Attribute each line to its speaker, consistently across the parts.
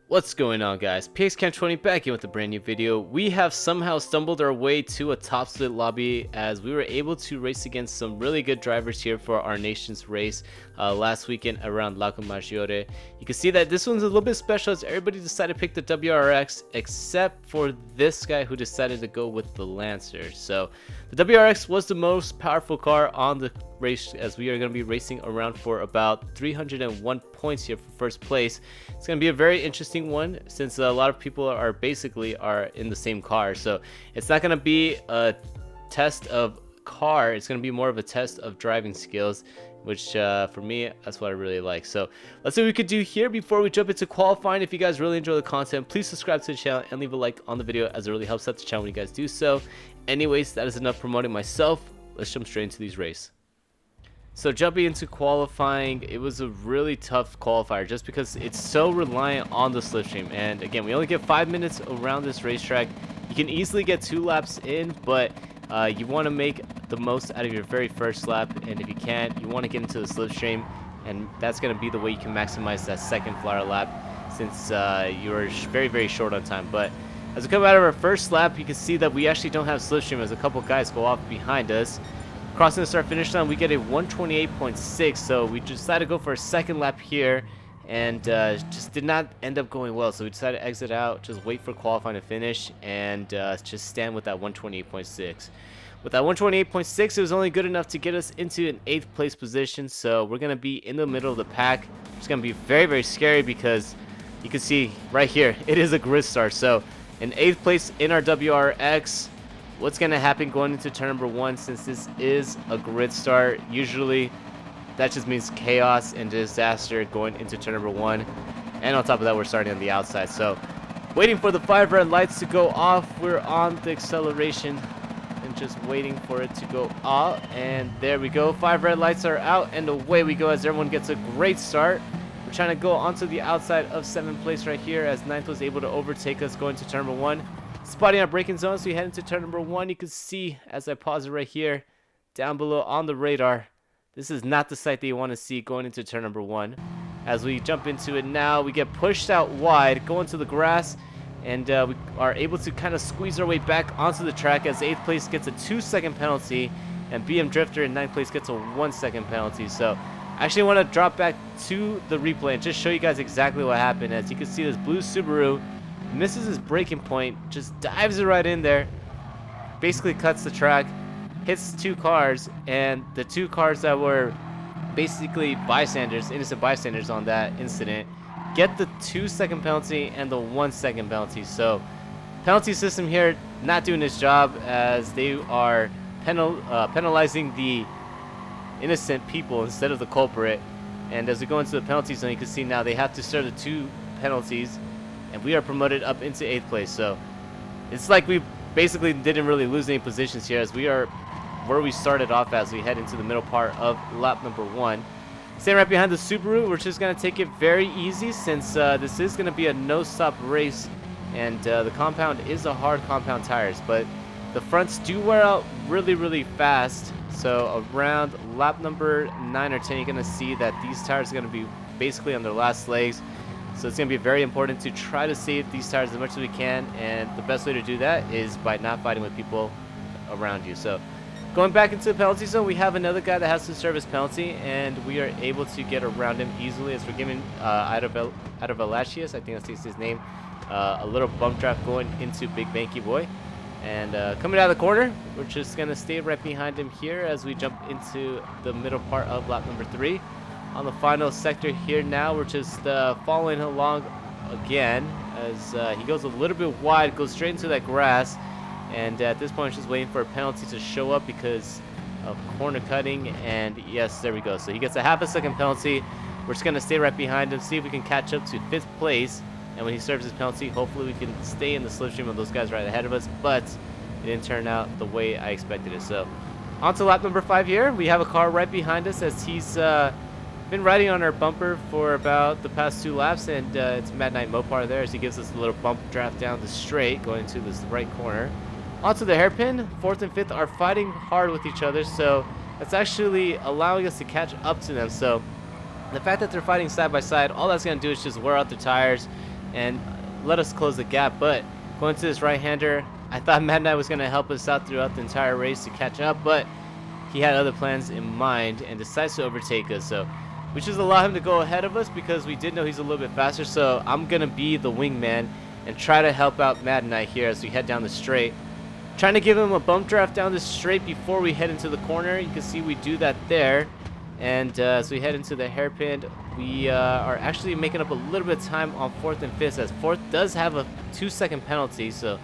Speaker 1: What's going on, guys? PXCam20 back in with a brand new video. We have somehow stumbled our way to a top split lobby as we were able to race against some really good drivers here for our nation's race last weekend around Lago Maggiore. You can see that this one's a little bit special as everybody decided to pick the WRX except for this guy who decided to go with the Lancer. So the WRX was the most powerful car on the race as we are going to be racing around for about 301 points here for first place. It's going to be a very interesting one since a lot of people are in the same car, so it's not going to be a test of car, it's going to be more of a test of driving skills, which for me, that's what I really like. So let's see what we could do here before we jump into qualifying. If you guys really enjoy the content, please subscribe to the channel and leave a like on the video as it really helps out the channel when you guys do so. Anyways, that is enough promoting myself. Let's jump straight into these races. So jumping into qualifying, it was a really tough qualifier just because it's so reliant on the slipstream. And again, we only get 5 minutes around this racetrack. You can easily get 2 laps in, but you want to make the most out of your very first lap. And if you can't, you want to get into the slipstream, and that's going to be the way you can maximize that second flyer lap since you're very short on time. But as we come out of our first lap, you can see that we actually don't have slipstream as a couple guys go off behind us. Crossing the start finish line, we get a 128.6, so we decided to go for a second lap here and just did not end up going well, so we decided to exit out, just wait for qualifying to finish, and just stand with that 128.6. With that 128.6, it was only good enough to get us into an 8th place position, so we're going to be in the middle of the pack. It's going to be very scary because you can see right here, it is a grid start. So in 8th place in our WRX, what's going to happen going into turn number 1, since this is a grid start? Usually that just means chaos and disaster going into turn number 1, and on top of that, we're starting on the outside. So waiting for the 5 red lights to go off, we're on the acceleration and just waiting for it to go off, and there we go. 5 red lights are out and away we go as everyone gets a great start. We're trying to go onto the outside of 7th place right here as 9th was able to overtake us going to turn number 1. Spotting our braking zone, so we head into turn number 1. You can see as I pause it right here, down below on the radar, this is not the sight that you want to see going into turn number 1. As we jump into it now, we get pushed out wide, go into the grass, and we are able to kind of squeeze our way back onto the track as 8th place gets a 2-second penalty, and BM Drifter in 9th place gets a 1-second penalty. So I actually want to drop back to the replay and just show you guys exactly what happened. As you can see, this blue Subaru misses his braking point, just dives it right in there, basically cuts the track, hits 2 cars, and the 2 cars that were basically bystanders, innocent bystanders on that incident, get the 2-second penalty and the 1-second penalty. So penalty system here not doing its job as they are penalizing the innocent people instead of the culprit. And as we go into the penalty zone, you can see now they have to serve the 2 penalties, and we are promoted up into 8th place. So it's like we basically didn't really lose any positions here as we are where we started off as we head into the middle part of lap number 1. Staying right behind the Subaru, we're just going to take it very easy since this is going to be a no-stop race, and the compound is a hard compound tires, but the fronts do wear out really fast. So around lap number 9 or 10, you're going to see that these tires are going to be basically on their last legs. So it's going to be very important to try to save these tires as much as we can, and the best way to do that is by not fighting with people around you. So going back into the penalty zone, we have another guy that has to serve his penalty, and we are able to get around him easily as we're giving Adovalachius, I think that's his name, a little bump draft going into Big Banky Boy. And coming out of the corner, we're just going to stay right behind him here as we jump into the middle part of lap number 3. On the final sector here now, we're just following along again as he goes a little bit wide, goes straight into that grass, and at this point, just waiting for a penalty to show up because of corner cutting, and yes, there we go. So he gets a ½ second penalty. We're just going to stay right behind him, see if we can catch up to 5th place, and when he serves his penalty, hopefully we can stay in the slipstream of those guys right ahead of us, but it didn't turn out the way I expected it. So on to lap number 5 here. We have a car right behind us as he's been riding on our bumper for about the past 2 laps, and it's Mad Knight Mopar there as he gives us a little bump draft down the straight going into this right corner. Onto the hairpin, 4th and 5th are fighting hard with each other, so that's actually allowing us to catch up to them. So the fact that they're fighting side by side, all that's going to do is just wear out the tires, and let us close the gap. But going to this right-hander, I thought Mad Knight was going to help us out throughout the entire race to catch up, but he had other plans in mind and decides to overtake us. So we just allow him to go ahead of us because we did know he's a little bit faster. So I'm going to be the wingman and try to help out Mad Knight here as we head down the straight. Trying to give him a bump draft down the straight before we head into the corner. You can see we do that there. And as we head into the hairpin, we are actually making up a little bit of time on 4th and 5th, as 4th does have a 2-second penalty. So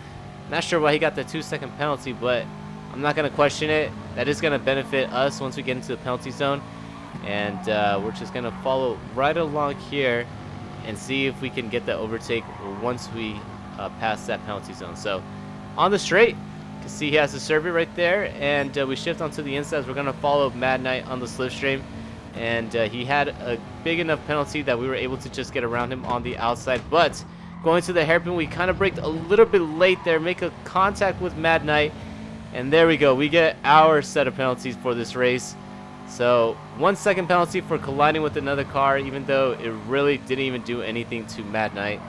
Speaker 1: not sure why he got the 2-second penalty, but I'm not going to question it. That is going to benefit us once we get into the penalty zone. And we're just going to follow right along here and see if we can get the overtake once we pass that penalty zone. So on the straight, you can see he has to serve it right there, and we shift onto the inside. We're going to follow Mad Knight on the slipstream, and he had a big enough penalty that we were able to just get around him on the outside. But going to the hairpin, we kind of braked a little bit late there, make a contact with Mad Knight, and there we go. We get our set of penalties for this race. So 1 second penalty for colliding with another car, even though it really didn't even do anything to Mad Knight.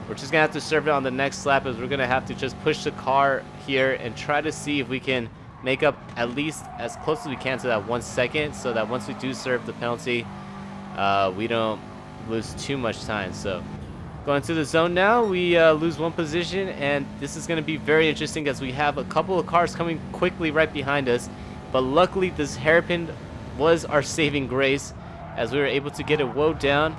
Speaker 1: We're just going to have to serve it on the next lap, as we're going to have to just push the car here and try to see if we can make up at least as close as we can to that 1 second, so that once we do serve the penalty, we don't lose too much time. So going to the zone now, we lose 1 position, and this is going to be very interesting as we have a couple of cars coming quickly right behind us. But luckily this hairpin was our saving grace, as we were able to get it woe down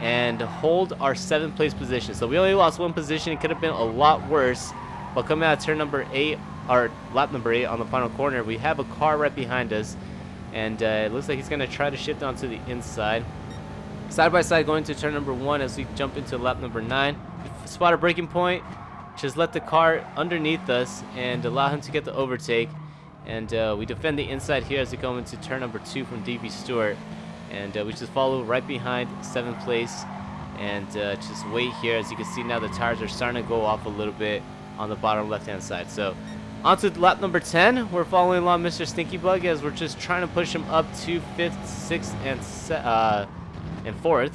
Speaker 1: and hold our 7th place position. So we only lost 1 position. It could have been a lot worse. But coming out of turn number 8, or lap number 8 on the final corner, we have a car right behind us, and it looks like he's going to try to shift onto the inside. Side by side going to turn number 1 as we jump into lap number 9. Spot a braking point, just let the car underneath us and allow him to get the overtake. And we defend the inside here as we go into turn number 2 from DB Stewart. And we just follow right behind 7th place and just wait here. As you can see now, the tires are starting to go off a little bit on the bottom left hand side. So on to lap number 10. We're following along Mr. Stinky Bug as we're just trying to push him up to 5th, 6th, and 4th.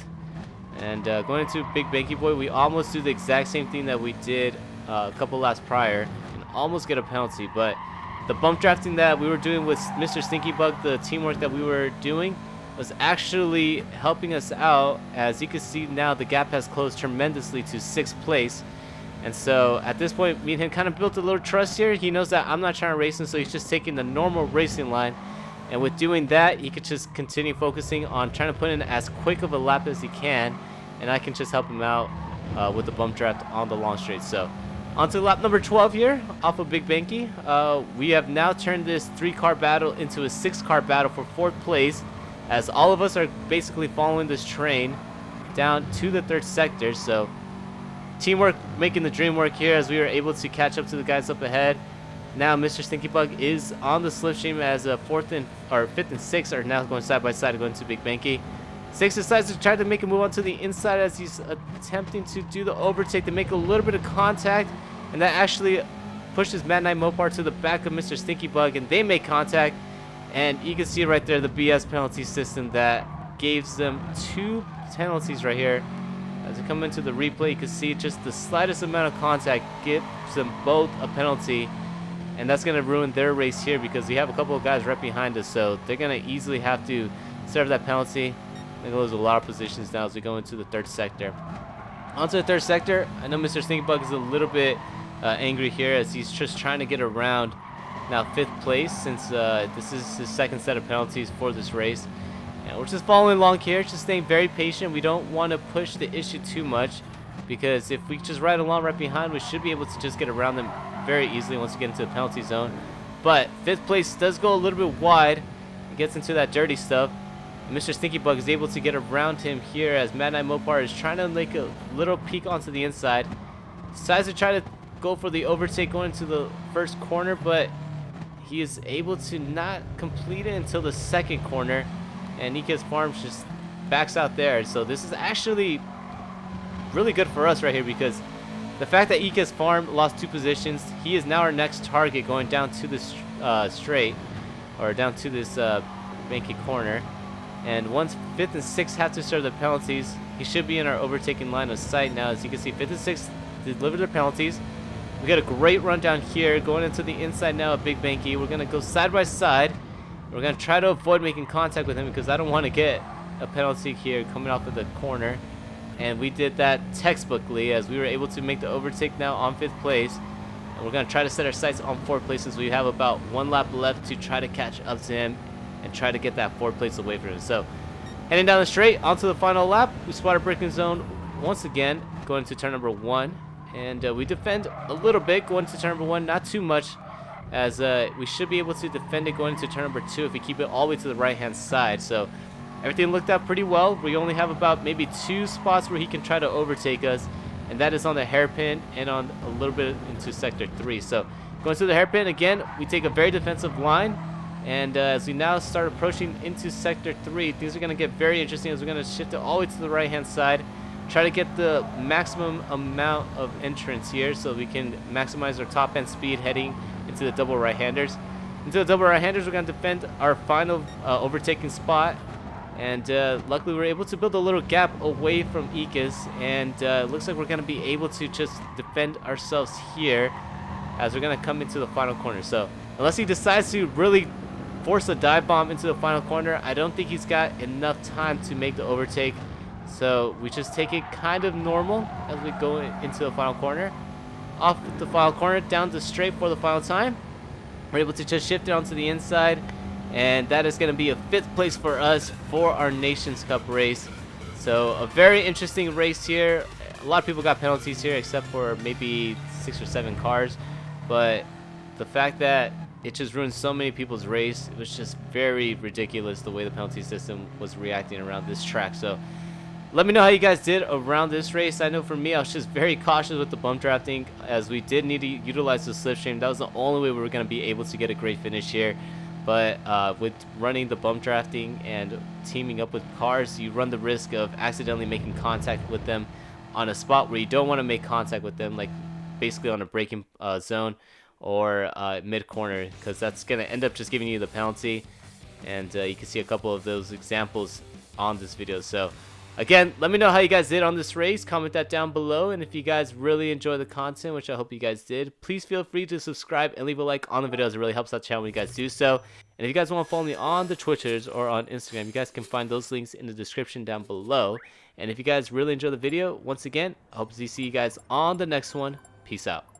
Speaker 1: And going into Big Banky Boy, we almost do the exact same thing that we did a couple laps prior and almost get a penalty. But the bump drafting that we were doing with Mr. Stinky Bug, the teamwork that we were doing, was actually helping us out. As you can see now, the gap has closed tremendously to 6th place. And so at this point, me and him kind of built a little trust here. He knows that I'm not trying to race him, so he's just taking the normal racing line. And with doing that, he could just continue focusing on trying to put in as quick of a lap as he can, and I can just help him out with the bump draft on the long straight. So on to lap number 12 here off of Big Banky. We have now turned this 3-car battle into a 6-car battle for 4th place, as all of us are basically following this train down to the 3rd sector. So teamwork making the dream work here, as we were able to catch up to the guys up ahead. Now Mr. Stinky Bug is on the slipstream, as 5th and 6th are now going side by side going to Big Banky. 6 decides to try to make a move onto the inside as he's attempting to do the overtake to make a little bit of contact, and that actually pushes Mad Knight Mopar to the back of Mr. Stinky Bug, and they make contact. And you can see right there the BS penalty system that gives them 2 penalties right here. As we come into the replay, you can see just the slightest amount of contact gives them both a penalty, and that's going to ruin their race here, because we have a couple of guys right behind us, so they're going to easily have to serve that penalty. They're going to lose a lot of positions now as we go into the 3rd sector. Onto the 3rd sector, I know Mr. Stinky Bug is a little bit angry here, as he's just trying to get around now 5th place, since this is his 2nd set of penalties for this race. And we're just following along here, just staying very patient. We don't want to push the issue too much, because if we just ride along right behind, we should be able to just get around them very easily once we get into the penalty zone. But 5th place does go a little bit wide. It gets into that dirty stuff. And Mr. Stinky Bug is able to get around him here, as Mad Knight Mopar is trying to make a little peek onto the inside. Decides to try to go for the overtake going into the 1st corner, but he is able to not complete it until the 2nd corner, and Nikes Farms just backs out there. So this is actually really good for us right here, because the fact that Nikes Farm lost 2 positions, he is now our next target going down to this straight, or down to this banky corner. And once 5th and 6th have to serve the penalties, he should be in our overtaking line of sight now. As you can see, 56 delivered their penalties. We got a great run down here, going into the inside now of Big Banky. We're gonna go side by side. We're gonna try to avoid making contact with him because I don't want to get a penalty here coming off of the corner. And we did that textbookly as we were able to make the overtake now on 5th place. And we're gonna try to set our sights on 4th place since we have about 1 lap left to try to catch up to him and try to get that 4th place away from him. So heading down the straight onto the final lap, we spot a braking zone once again, going to turn number 1. And we defend a little bit going to turn number 1, not too much, as we should be able to defend it going into turn number 2 if we keep it all the way to the right hand side. So everything looked out pretty well. We only have about maybe 2 spots where he can try to overtake us, and that is on the hairpin and on a little bit into sector 3. So going to the hairpin again, we take a very defensive line, and as we now start approaching into sector 3, things are going to get very interesting as we're going to shift it all the way to the right hand side, try to get the maximum amount of entrance here so we can maximize our top end speed heading into the double right-handers. Into the double right-handers, we're going to defend our final overtaking spot, and luckily we were able to build a little gap away from Ikas, and looks like we're going to be able to just defend ourselves here as we're going to come into the final corner. So unless he decides to really force a dive bomb into the final corner, I don't think he's got enough time to make the overtake. So we just take it kind of normal as we go into the final corner. Off the final corner, down the straight for the final time. We're able to just shift it onto the inside, and that is going to be a 5th place for us for our Nations Cup race. So a very interesting race here. A lot of people got penalties here except for maybe 6 or 7 cars, but the fact that it just ruined so many people's race, it was just very ridiculous the way the penalty system was reacting around this track. So let me know how you guys did around this race. I know for me, I was just very cautious with the bump drafting as we did need to utilize the slipstream. That was the only way we were going to be able to get a great finish here. But with running the bump drafting and teaming up with cars, you run the risk of accidentally making contact with them on a spot where you don't want to make contact with them, like basically on a braking zone or mid-corner, because that's going to end up just giving you the penalty. And you can see a couple of those examples on this video. So again, let me know how you guys did on this race. Comment that down below. And if you guys really enjoy the content, which I hope you guys did, please feel free to subscribe and leave a like on the videos. It really helps out the channel when you guys do so. And if you guys want to follow me on the Twitters or on Instagram, you guys can find those links in the description down below. And if you guys really enjoy the video, once again, I hope to see you guys on the next one. Peace out.